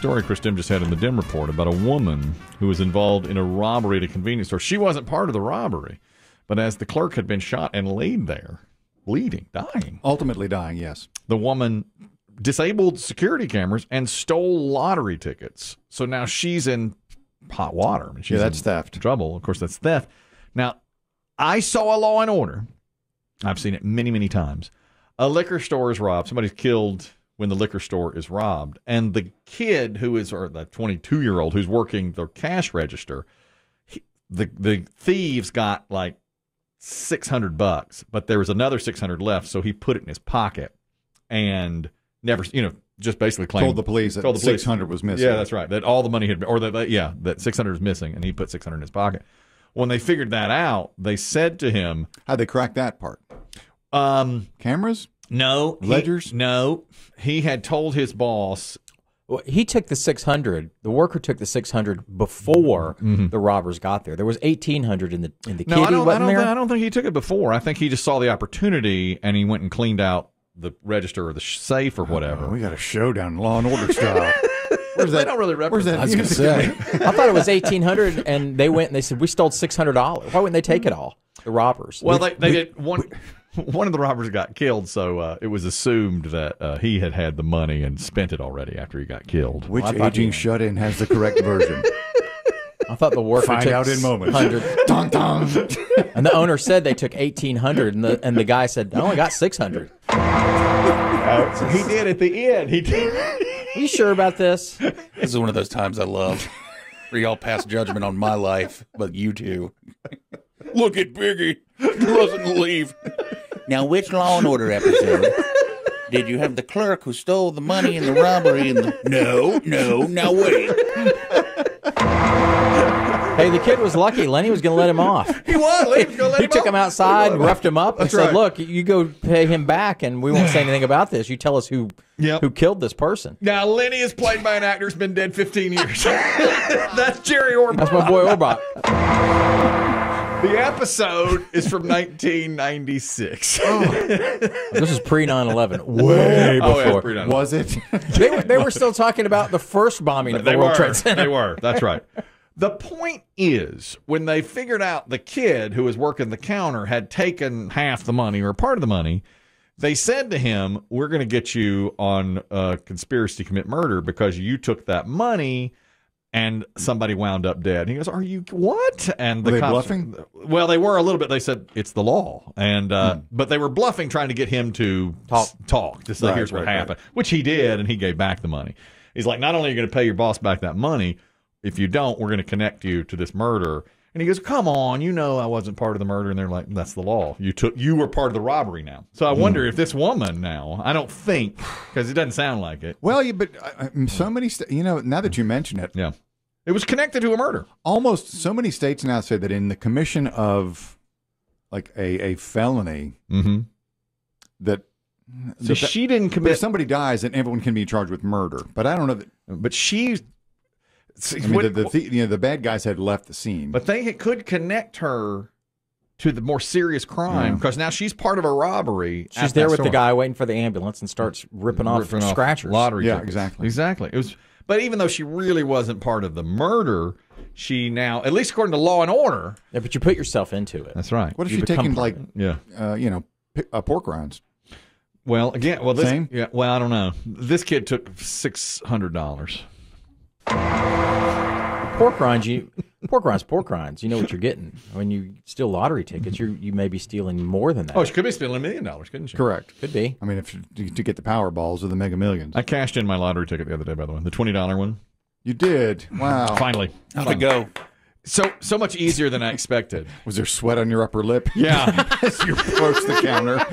story Chris Demm just had in the Demm report about a woman who was involved in a robbery at a convenience store. She wasn't part of the robbery, but as the clerk had been shot and laid there, bleeding, dying. Ultimately dying, yes. The woman disabled security cameras and stole lottery tickets. So now she's in hot water. She's that's theft. Trouble. Of course, that's theft. Now, I saw a Law and Order. I've seen it many, many times. A liquor store is robbed. Somebody's killed when the liquor store is robbed. And the kid who is, or the 22-year-old who's working the cash register, the thieves got like $600, but there was another $600 left, so he put it in his pocket and never, just basically claimed. Told the police that $600 was missing. Yeah, that's right. That all the money had been, or that $600 is missing, and he put $600 in his pocket. When they figured that out, they said to him, how'd they crack that part? Cameras? No. Ledgers? He had told his boss. Well, he took the 600. The worker took the 600 before the robbers got there. There was 1,800 in the kitty. I don't think he took it before. I think he just saw the opportunity and he went and cleaned out the register or the safe or whatever. We got a showdown, Law and Order style. Where's that? They don't really represent. I was going to say. I thought it was 1,800, and they went and they said we stole $600. Why wouldn't they take it all? The robbers. Well, they did one. One of the robbers got killed, so it was assumed that he had the money and spent it already after he got killed. Which aging shut-in has the correct version? I thought the worker Find took out in moments. 100. Dun, dun. And the owner said they took 1,800, and the guy said, I only got 600. He did at the end. He did. Are you sure about this? This is one of those times I love where y'all pass judgment on my life, but you two. Look at Biggie. He doesn't leave. Now, which Law and Order episode did you have the clerk who stole the money in the robbery? No, now wait. Hey, the kid was lucky. Lenny was going to let him off. He was. Lenny was going to let him He took off. him outside and roughed him up and said, look, you go pay him back, and we won't say anything about this. You tell us who killed this person. Now, Lenny is played by an actor who's been dead 15 years. That's Jerry Orbach. That's my boy Orbach. The episode is from 1996. This is pre 9/11, way before. Yeah, was it? They were still talking about the first bombing of the World Trade Center. They were. That's right. The point is, when they figured out the kid who was working the counter had taken half the money or part of the money, they said to him, "We're going to get you on conspiracy to commit murder because you took that money." And somebody wound up dead. He goes, "Are you what?" And the were they cops, bluffing? Well, they were a little bit. They said it's the law, and but they were bluffing, trying to get him to talk to say, "Here's what happened," which he did, and he gave back the money. He's like, "Not only are you going to pay your boss back that money, if you don't, we're going to connect you to this murder." And he goes, "Come on, I wasn't part of the murder." And they're like, "That's the law. You were part of the robbery now." So I wonder if this woman now, I don't think, because it doesn't sound like it. Well, but so many, now that you mention it, yeah. It was connected to a murder. Almost so many states now say that in the commission of like a felony, that so she didn't commit. If somebody dies, then everyone can be charged with murder. But I don't know that. But she, I mean, the bad guys had left the scene. But they could connect her to the more serious crime because now she's part of a robbery. She's there with the guy waiting for the ambulance and starts ripping off scratchers. Lottery yeah, tickets. exactly. It was. But even though she really wasn't part of the murder, she now, at least according to Law and Order. Yeah, but you put yourself into it. That's right. What if she taken like, pork rinds? Well, again, same? Yeah. Well, I don't know. This kid took $600. Pork rinds. You know what you're getting. When you steal lottery tickets, you may be stealing more than that. Oh, she could be stealing $1 million, couldn't she? Correct. Could be. I mean, to get the Powerballs or the Mega Millions. I cashed in my lottery ticket the other day, by the way, the $20 one. You did? Wow. Finally. How'd it go? So much easier than I expected. Was there sweat on your upper lip? Yeah. As you approached the counter.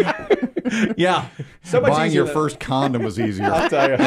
Yeah. So much Buying easier your first condom was easier. I'll tell you.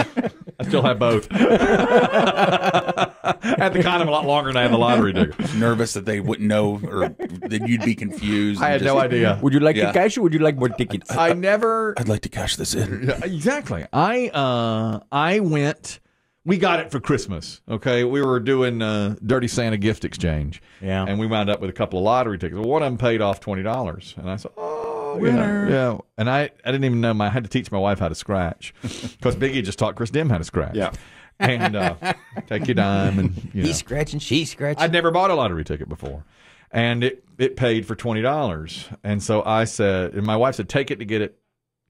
I still have both. I had the condom a lot longer than I had the lottery ticket. Nervous that they wouldn't know or that you'd be confused. I had no idea. Would you like to cash or would you like more tickets? I'd like to cash this in. Exactly. I went. We got it for Christmas. Okay, we were doing Dirty Santa gift exchange. Yeah, and we wound up with a couple of lottery tickets. Well, one of them paid off $20, and I said, "Oh, winner!" Yeah. And I didn't even know. I had to teach my wife how to scratch because Biggie just taught Chris Demm how to scratch. Yeah. and take your dime. And He's scratching, she's scratching. I'd never bought a lottery ticket before, and it paid for $20. And so I said, and my wife said, take it to get it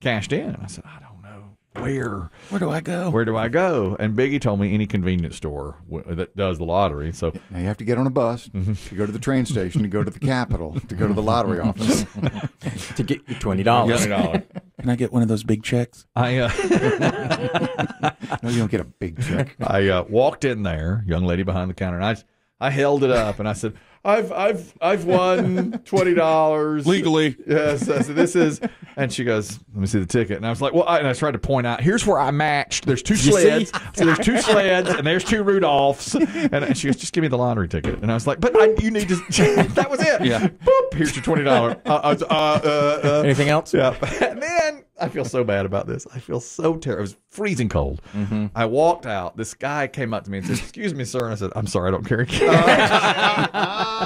cashed in. And I said, I don't know where do I go? Where do I go? And Biggie told me any convenience store that does the lottery. So now you have to get on a bus to go to the train station, to go to the Capitol, to go to the lottery office to get your $20. $20. Can I get one of those big checks? No, you don't get a big check. I walked in there, young lady behind the counter, and I held it up and I said, I've won $20 legally. Yes, I said, this is, and she goes, let me see the ticket. And I was like, well, and I tried to point out, here's where I matched. There's 2 sleds. So there's 2 sleds, and there's 2 Rudolphs. And she goes, just give me the lottery ticket. And I was like, but you need to. That was it. Yeah. Boop. Here's your $20. Anything else? Yeah. And then I feel so bad about this. I feel so terrible. It was freezing cold. Mm-hmm. I walked out. This guy came up to me and said, excuse me, sir. And I said, I'm sorry, I don't carry cash.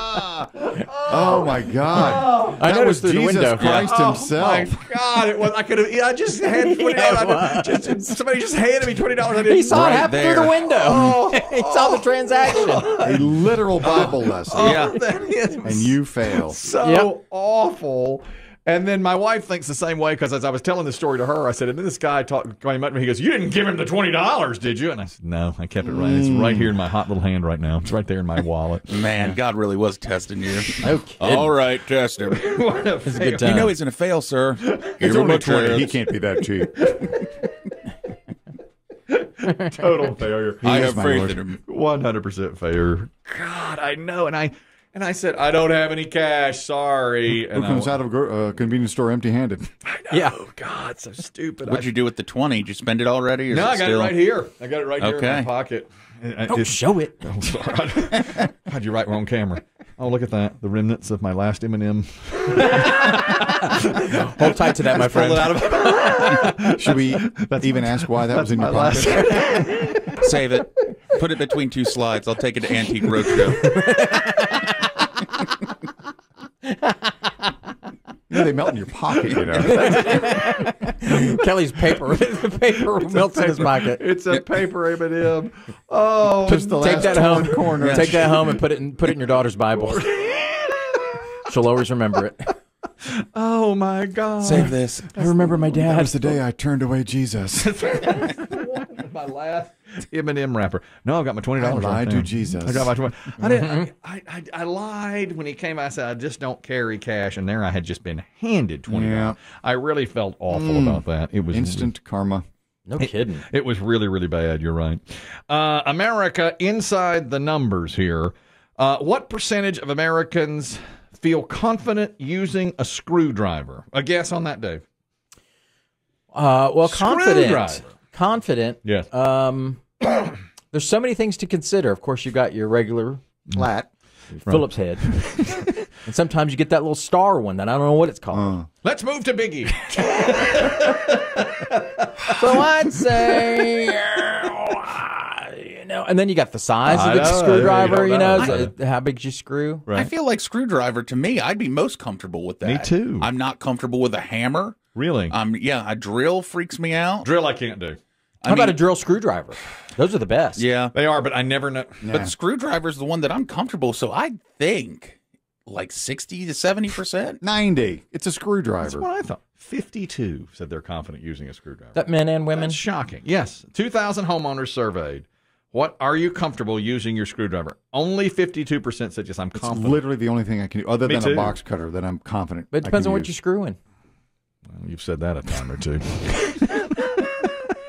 Oh my God! I That was noticed through the Jesus window. Christ himself. Oh my God! It was. I could have. I just had $20. Somebody just handed me $20. I didn't. He saw Right it happen there. through the window. He saw the transaction. A literal Bible lesson. Yeah. That is And you fail. so awful. And then my wife thinks the same way, because as I was telling this story to her, I said, and then this guy came up to me, he goes, you didn't give him the $20, did you? And I said, no, I kept it right. It's right here in my hot little hand right now. It's right there in my wallet. Man, God really was testing you. Okay. All right, test him. What a It's a good fail. time. You know he's going to fail, sir. It's only 20. He can't be that cheap. Total failure. I is have my faith Lord. in him. 100% failure. God, I know. And I said, I don't have any cash. Sorry. Who And comes out of a convenience store empty-handed? Yeah. Oh, God, so stupid. What'd you do with the 20? Did you spend it already? Or No, is I it got still... it right here. I got it right here in Okay. my pocket. Don't show it. Oh, sorry. How'd you write wrong camera? Oh, look at that. The remnants of my last M&M. Hold tight to that, my friend. Should we even ask why that was in your my pocket? Save it. Put it between 2 slides. I'll take it to Antique Roadshow. No, they melt in your pocket, you know. Kelly's paper. The paper melts in his pocket. It's a paper M&M. Oh, Just the Take last that home. corner. Take that home and put it in your daughter's Bible. She'll always remember it. oh my God. Save this. I remember my That dad. was the day I turned away Jesus. My last M&M wrapper. No, I've got my $20. I right lied there. to Jesus. I got my 20. I didn't. I lied when he came. I said I just don't carry cash, and there I had just been handed $20. Yeah. I really felt awful about that. It was Instant karma. No kidding. It was really, really bad. You're right. America, inside the numbers here. What percentage of Americans feel confident using a screwdriver? A guess on that, Dave. Well, confident. Screwdriver. Confident. Yes. There's so many things to consider. Of course, you got your regular Flat. Phillips head. And sometimes you get that little star one that I don't know what it's called. Let's move to Biggie. So I'd say, and then you got the size of the screwdriver, you don't know. how big's your screw. Right. I feel like screwdriver, to me, I'd be most comfortable with that. Me too. I'm not comfortable with a hammer. Really? Yeah, a drill freaks me out. Drill I can't do. How about a drill screwdriver? Those are the best. Yeah. They are, but I never know. But screwdriver's the one that I'm comfortable, so I think like 60 to 70%. 90. It's a That's screwdriver. what I thought. 52 said they're confident using a screwdriver. That men and women. That's shocking. Yes. 2,000 homeowners surveyed. What are you comfortable using your screwdriver? Only 52% said yes, I'm It's confident. literally the only thing I can do, other Me than too. a box cutter, that I'm confident. But it depends on what you're screwing. Well, you've said that a time or two.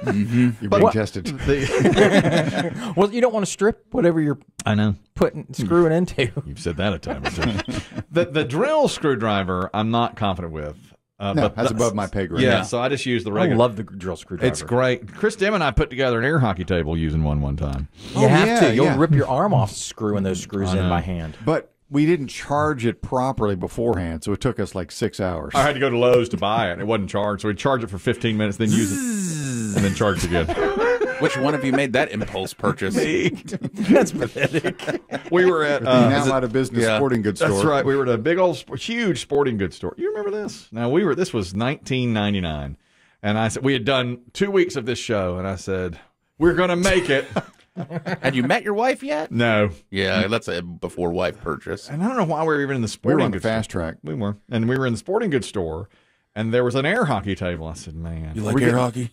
You're being tested. Well, you don't want to strip whatever you're I know. screwing into. You've said that a time or two. The drill screwdriver, I'm not confident with. No, but that's above my pay grade. Yeah, so I just use the I regular. love the drill screwdriver. It's great. Chris Demm and I put together an air hockey table using one time. You have yeah, to. You'll yeah. rip your arm off screwing those screws in by hand. But we didn't charge it properly beforehand, so it took us like 6 hours. I had to go to Lowe's to buy it. It wasn't charged, so we'd charge it for 15 minutes, then use it, and then charge it again. Which one of you made that impulse purchase? That's pathetic. We were at Now out of business sporting goods store. That's right. We were at a big old, huge sporting goods store. You remember this? Now this was 1999, and I said we had done 2 weeks of this show, and I said We're going to make it. Had you met your wife yet? No. Yeah, that's a before wife purchase. And I don't know why we were even in the We sporting were on the goods store. fast track. We were. And we were in the sporting goods store, and there was an air hockey table. I said, man. You like air hockey?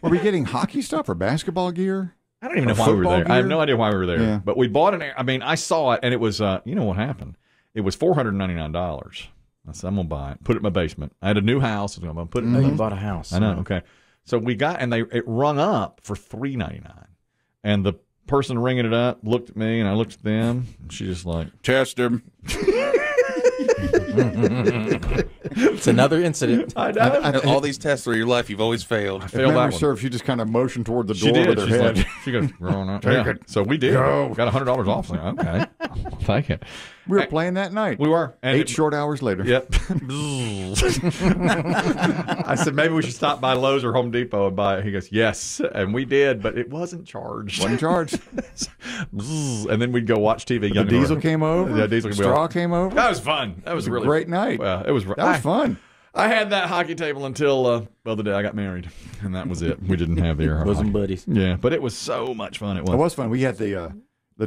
Were we getting hockey stuff or basketball gear? I don't even know Or why we were football there. I have gear? no idea why we were there. Yeah. But we bought an air. I mean, I saw it, and it was, you know what happened? It was $499. I said, I'm going to buy it. Put it in my basement. I had a new house. I'm going to put it in Oh, my you basement. bought a house. I know. Okay. So we got, and it rung up for $399. And the person ringing it up looked at me, and I looked at them, and she just like, Test him. It's another incident. I know. All these tests through your life, you've always failed. If failed that memory one. serves, she just kind of motioned toward the She door did. with her She's head. like, she goes, growing up. Take Yeah. it. So we did. Go. Got $100 off. So, okay. I'll take it. We were playing that night. We were. And 8 short hours later. Yep. I said, maybe we should stop by Lowe's or Home Depot and buy it. He goes, yes. And we did, but it wasn't charged. Wasn't charged. And then we'd go watch TV. The diesel came over. Yeah, diesel came Straw over. came over. That was fun. That was a really great night. Well, it was. That was fun. I had that hockey table until the day I got married, and that was it. We didn't have the air Bosom hockey. buddies. Yeah, but it was so much fun. It was. It was fun. We had the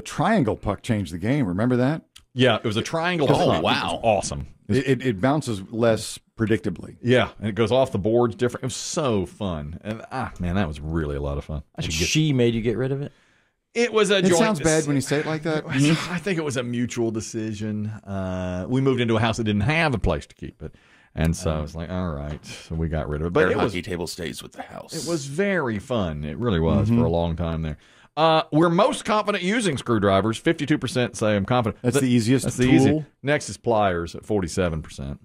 triangle puck changed the game. Remember that? Yeah, it was a triangle. Oh, puck. wow. It was awesome. It bounces less predictably. Yeah, and it goes off the boards different. It was so fun, and man, that was really a lot of fun. I should get. She made you get rid of it? It was a. It joint sounds bad when you say it like that. I think it was a mutual decision. We moved into a house that didn't have a place to keep it, and so I was like, all right, so we got rid of it. But Air it was hockey table stays with the house. it was very fun. It really was for a long time there. We're most confident using screwdrivers. 52% say I'm confident. That's the easiest That's the tool. easy. Next is pliers at 47%.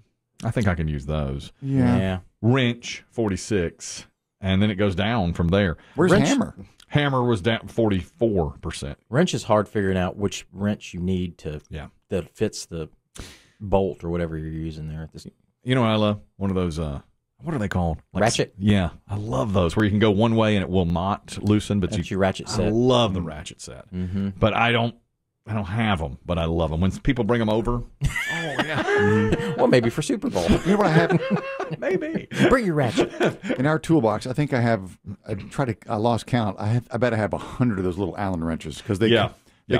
I think I can use those. Yeah. Wrench 46, and then it goes down from there. Where's Wrench- hammer? Hammer was down 44%. Wrench is hard figuring out which wrench you need that fits the bolt or whatever you're using there. You know what I love? One of those. What are they called? Ratchet? Yeah, I love those where you can go one way and it will not loosen. But That's your ratchet I set. love the ratchet set, but I don't have them. But I love them when people bring them over. Oh yeah, Well, maybe for Super Bowl. You know what I have maybe. Bring your ratchet. in our toolbox? I think I have. I lost count. I bet I have 100 of those little Allen wrenches because they Yeah.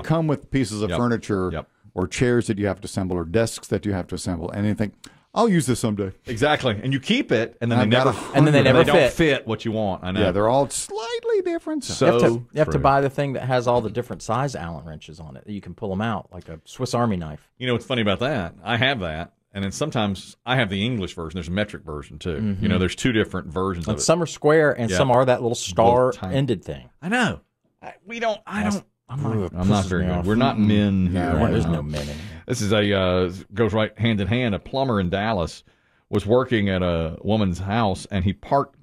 come with pieces of furniture Yep. or chairs that you have to assemble or desks that you have to assemble. And you think, I'll use this someday. Exactly, and you keep it, and then I've they got never 100. And then they never don't fit. fit what you want. I know. Yeah, they're all slightly different. So You have to true. buy the thing that has all the different size Allen wrenches on it. You can pull them out like a Swiss Army knife. You know what's funny about that? I have that, and then sometimes I have the English version. There's a metric version too. You know, there's two different versions of And it. some are square and Yeah. some are that little tiny. star-ended thing. I know. I'm not pisses very me good. off. We're not men here. Yeah, there's no men in here. This is goes right hand in hand. A plumber in Dallas was working at a woman's house, and he parked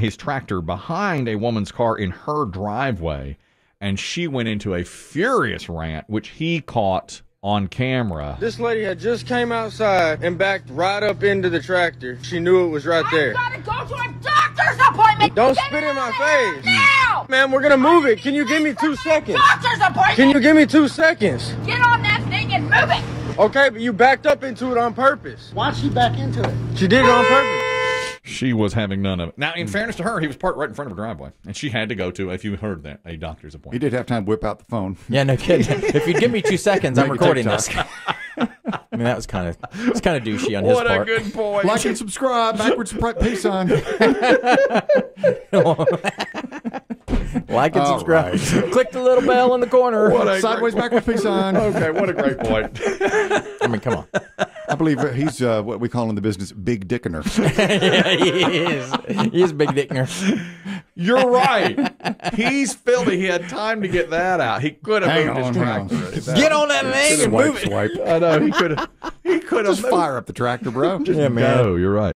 his tractor behind a woman's car in her driveway, and she went into a furious rant, which he caught on camera. This lady had just came outside and backed right up into the tractor. She knew it was right there. I gotta go to a doctor's appointment. Don't Get spit in my out face. now. Ma'am, we're gonna move it. Can you give me 2 seconds? Doctor's appointment. Can you give me 2 seconds? Get on that thing and move it. Okay, but you backed up into it on purpose. Why'd she back into it? She did it on purpose. She was having none of it. Now, in fairness to her, he was parked right in front of her driveway, and she had to go to, if you heard that, a doctor's He appointment. did have time to whip out the phone. Yeah, no kidding. If you'd give me 2 seconds, I'm Make a recording TikTok. this. I mean, that was kind of douchey on his What a part. good boy. Like and subscribe. Backwards peace on. Like and All subscribe. right. Click the little bell in the corner. Sideways, backwards peace on. Okay, what a great point. I mean, come on. I believe he's what we call in the business Big Dickener. Yeah, he is. He is a big dickner. You're right. He's filthy. He had time to get that out. He could have Hang moved on, his hang tractor. Get on that thing and move it. Swipe. I know. He could have. Just fire up the tractor, bro. Yeah, man. No, you're right.